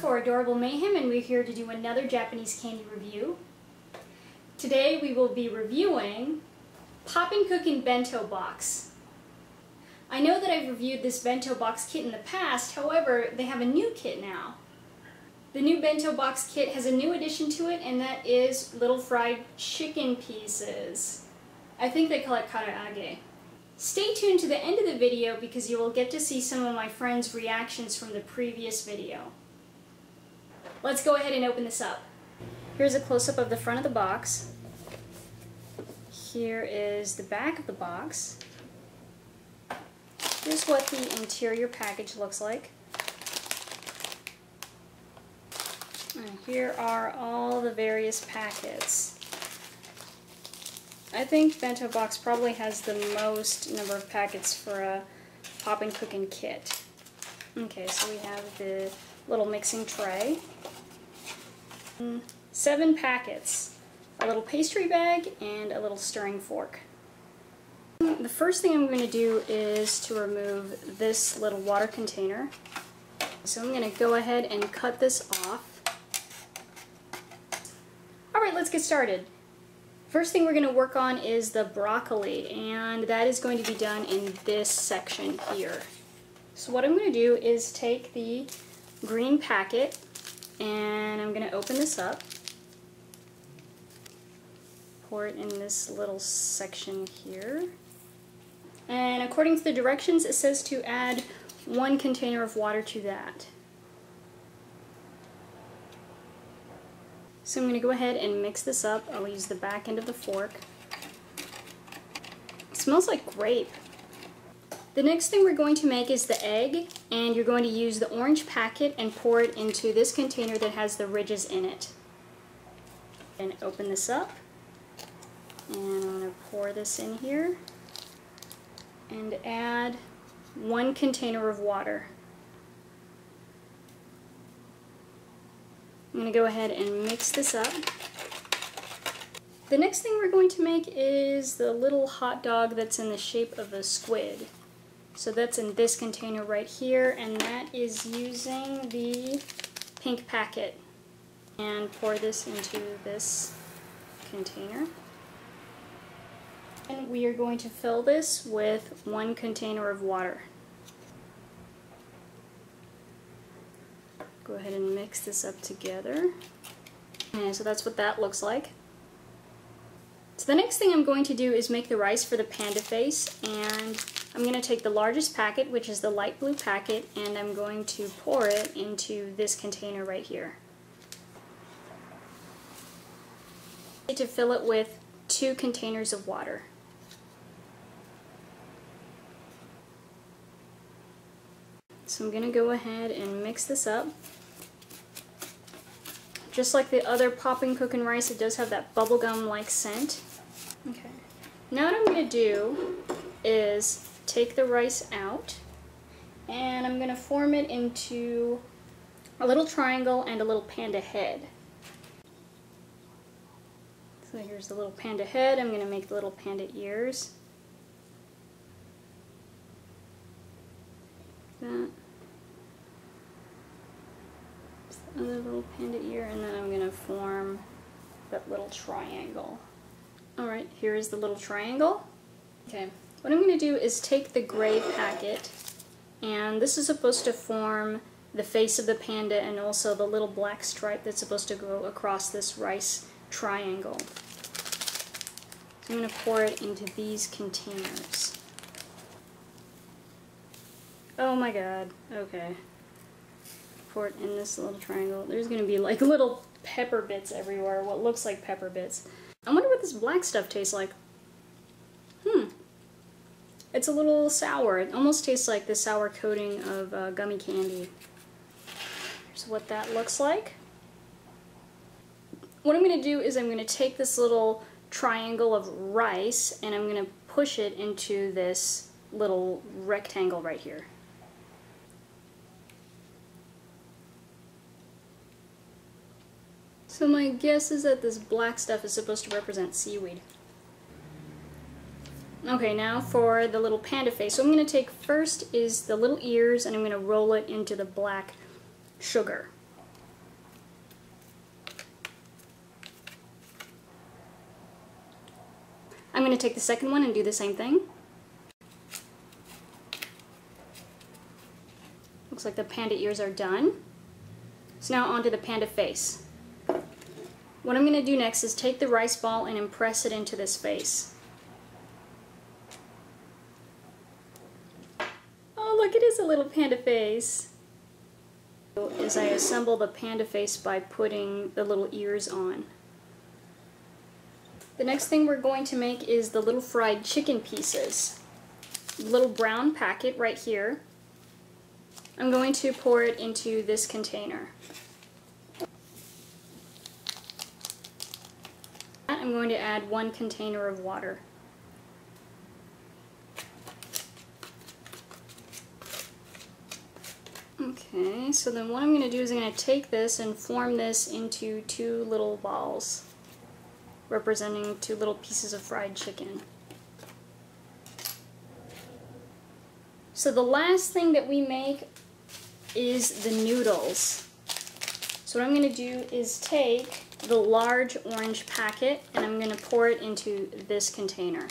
For Adorable Mayhem, and we're here to do another Japanese candy review. Today we will be reviewing Popin Cookin Bento Box. I know that I've reviewed this bento box kit in the past, however, they have a new kit now. The new bento box kit has a new addition to it, and that is little fried chicken pieces. I think they call it karaage. Stay tuned to the end of the video because you will get to see some of my friends' reactions from the previous video. Let's go ahead and open this up. Here's a close-up of the front of the box. Here is the back of the box. Here's what the interior package looks like. And here are all the various packets. I think Bento Box probably has the most number of packets for a Popin Cookin kit. Okay, so we have the little mixing tray. 7 packets, a little pastry bag, and a little stirring fork. The first thing I'm going to do is to remove this little water container. So I'm going to go ahead and cut this off. Alright, let's get started. First thing we're going to work on is the broccoli, and that is going to be done in this section here. So what I'm going to do is take the green packet, and I'm going to open this up, pour it in this little section here, and according to the directions it says to add 1 container of water to that. So I'm going to go ahead and mix this up. I'll use the back end of the fork. It smells like grape. The next thing we're going to make is the egg, and you're going to use the orange packet and pour it into this container that has the ridges in it. And open this up, and I'm going to pour this in here and add 1 container of water. I'm going to go ahead and mix this up. The next thing we're going to make is the little hot dog that's in the shape of a squid. So that's in this container right here, and that is using the pink packet. And pour this into this container. And we are going to fill this with 1 container of water. Go ahead and mix this up together. And so that's what that looks like. So the next thing I'm going to do is make the rice for the Panda Face, and I'm going to take the largest packet, which is the light blue packet, and I'm going to pour it into this container right here. I need to fill it with 2 containers of water. So I'm going to go ahead and mix this up. Just like the other Popin Cookin rice, it does have that bubblegum-like scent. Okay. Now what I'm going to do is take the rice out, and I'm going to form it into a little triangle and a little panda head. So here's the little panda head. I'm going to make the little panda ears. That. The other little panda ear, and then I'm going to form that little triangle. Alright, here is the little triangle. Okay, what I'm going to do is take the gray packet, and this is supposed to form the face of the panda and also the little black stripe that's supposed to go across this rice triangle. So I'm going to pour it into these containers. Oh my god, okay. Pour it in this little triangle. There's going to be like little pepper bits everywhere, what looks like pepper bits. I wonder what this black stuff tastes like. It's a little sour. It almost tastes like the sour coating of gummy candy. Here's what that looks like. What I'm going to do is I'm going to take this little triangle of rice and I'm going to push it into this little rectangle right here. So my guess is that this black stuff is supposed to represent seaweed. Okay, now for the little panda face. So I'm going to take first is the little ears and I'm going to roll it into the black sugar. I'm going to take the second one and do the same thing. Looks like the panda ears are done. So now onto the panda face. What I'm going to do next is take the rice ball and impress it into this face. Oh, look, it is a little panda face. Is I assemble the panda face by putting the little ears on. The next thing we're going to make is the little fried chicken pieces. Little brown packet right here. I'm going to pour it into this container. I'm going to add 1 container of water. Okay, so then what I'm going to do is I'm going to take this and form this into 2 little balls, representing 2 little pieces of fried chicken. So the last thing that we make is the noodles. So what I'm going to do is take the large orange packet and I'm going to pour it into this container.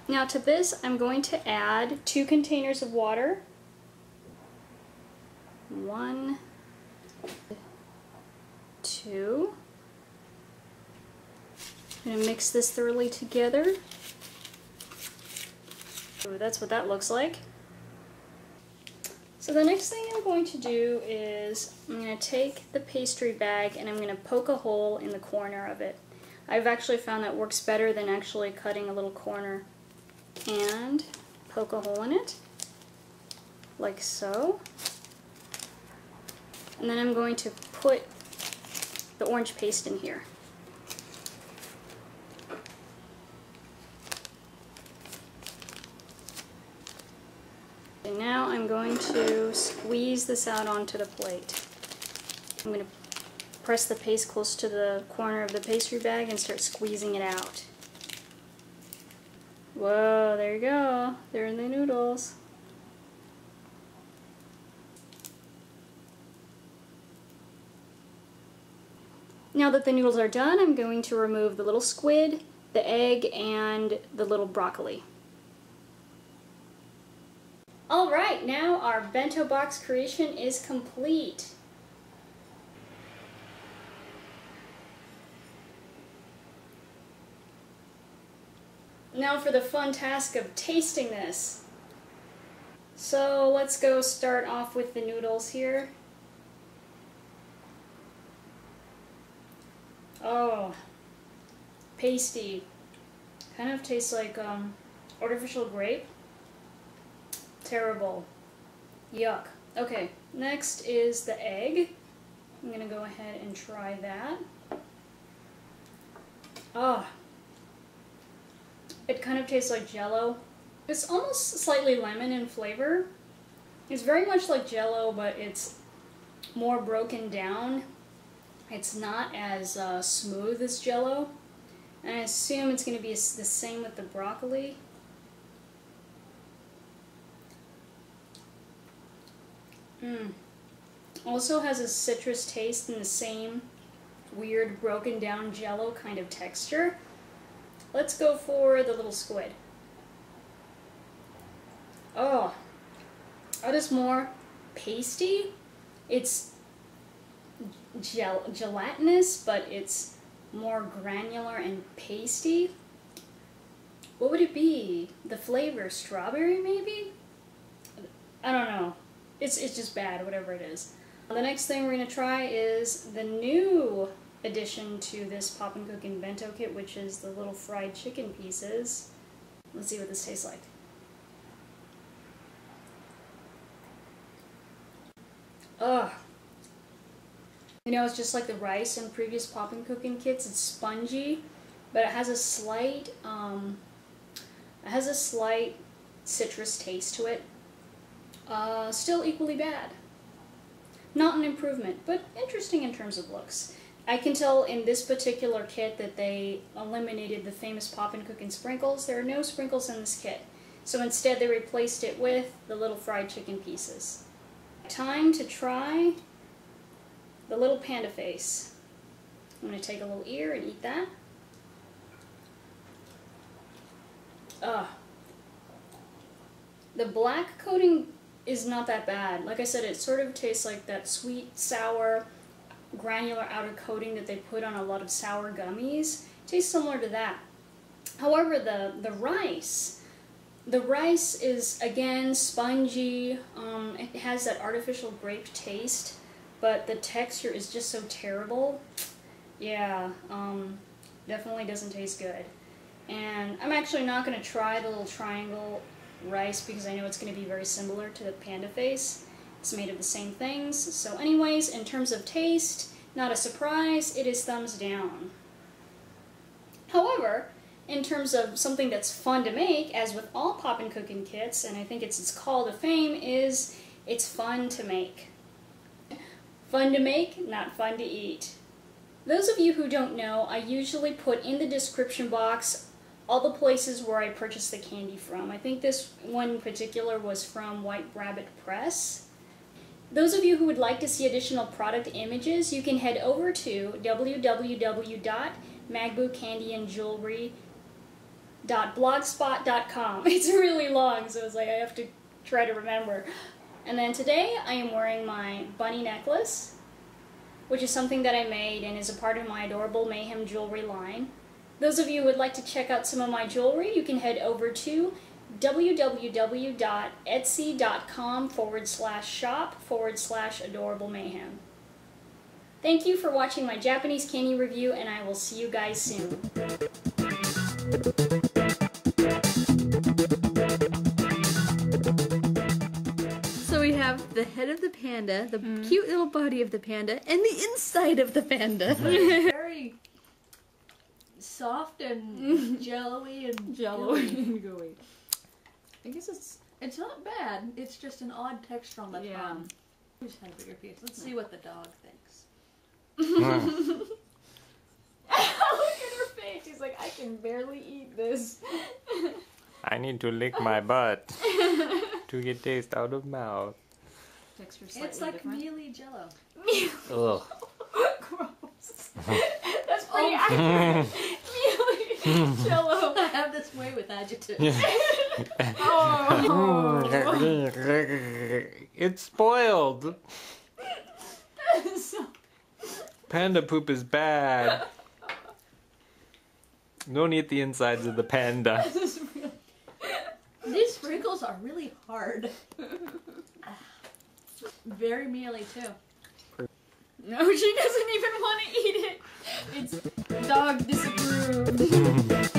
Now to this I'm going to add 2 containers of water. 1, 2. I'm going to mix this thoroughly together. Ooh, that's what that looks like. So the next thing I'm going to do is I'm going to take the pastry bag and I'm going to poke a hole in the corner of it. I've actually found that works better than actually cutting a little corner. And poke a hole in it, like so. And then I'm going to put the orange paste in here. And now I'm going to squeeze this out onto the plate. I'm going to press the paste close to the corner of the pastry bag and start squeezing it out. Whoa, there you go. They're in the noodles. Now that the noodles are done, I'm going to remove the little squid, the egg, and the little broccoli. Alright, now our bento box creation is complete. Now for the fun task of tasting this. So let's go start off with the noodles here. Oh, pasty. Kind of tastes like artificial grape. Terrible. Yuck. Okay, next is the egg. I'm gonna go ahead and try that. Oh, it kind of tastes like Jell-O. It's almost slightly lemon in flavor. It's very much like Jell-O, but it's more broken down. It's not as smooth as Jell-O. And I assume it's going to be the same with the broccoli. Also has a citrus taste and the same weird broken down Jell-O kind of texture. Let's go for the little squid. Oh, that is more pasty. It's gelatinous, but it's more granular and pasty. What would it be? The flavor, strawberry maybe? I don't know. It's just bad, whatever it is. The next thing we're going to try is the new addition to this Popin Cookin Bento kit, which is the little fried chicken pieces. Let's see what this tastes like. Ugh. You know, it's just like the rice in previous Popin Cookin kits. It's spongy, but it has a slight citrus taste to it. Still equally bad. Not an improvement, but interesting in terms of looks. I can tell in this particular kit that they eliminated the famous Popin Cookin sprinkles. There are no sprinkles in this kit. So instead they replaced it with the little fried chicken pieces. Time to try the little Panda Face. I'm going to take a little ear and eat that. The black coating is not that bad. Like I said, it sort of tastes like that sweet, sour, granular outer coating that they put on a lot of sour gummies. It tastes similar to that. However, the rice is, again, spongy. It has that artificial grape taste, but the texture is just so terrible. Yeah, definitely doesn't taste good. And I'm actually not going to try the little triangle rice because I know it's going to be very similar to the Panda Face. It's made of the same things. So anyways, in terms of taste, not a surprise, it is thumbs down. However, in terms of something that's fun to make, as with all Popin Cookin kits, and I think it's its call to fame, is it's fun to make. Fun to make, not fun to eat. Those of you who don't know, I usually put in the description box all the places where I purchased the candy from. I think this one in particular was from White Rabbit Press. Those of you who would like to see additional product images, you can head over to www.magboocandyandjewelry.blogspot.com. It's really long, so it's like I have to try to remember. And then today I am wearing my bunny necklace, which is something that I made and is a part of my Adorable Mayhem jewelry line. Those of you who would like to check out some of my jewelry, you can head over to www.etsy.com/shop/Adorable Mayhem. Thank you for watching my Japanese candy review, and I will see you guys soon. So we have the head of the panda, the cute little body of the panda, and the inside of the panda. Very soft and jello-y and gooey. I guess It's not bad. It's just an odd texture on the tongue. Who's had a bigger piece? Let's see what the dog thinks. Look at her face. She's like, I can barely eat this. I need to lick my butt to get taste out of mouth. texture It's like mealy jello. Ugh. Gross. That's pretty accurate. Mealy jello. I have this way with adjectives. Oh. It's spoiled. Panda poop is bad. Don't eat the insides of the panda. These sprinkles are really hard. Very mealy too. No, she doesn't even want to eat it. It's dog disapproved.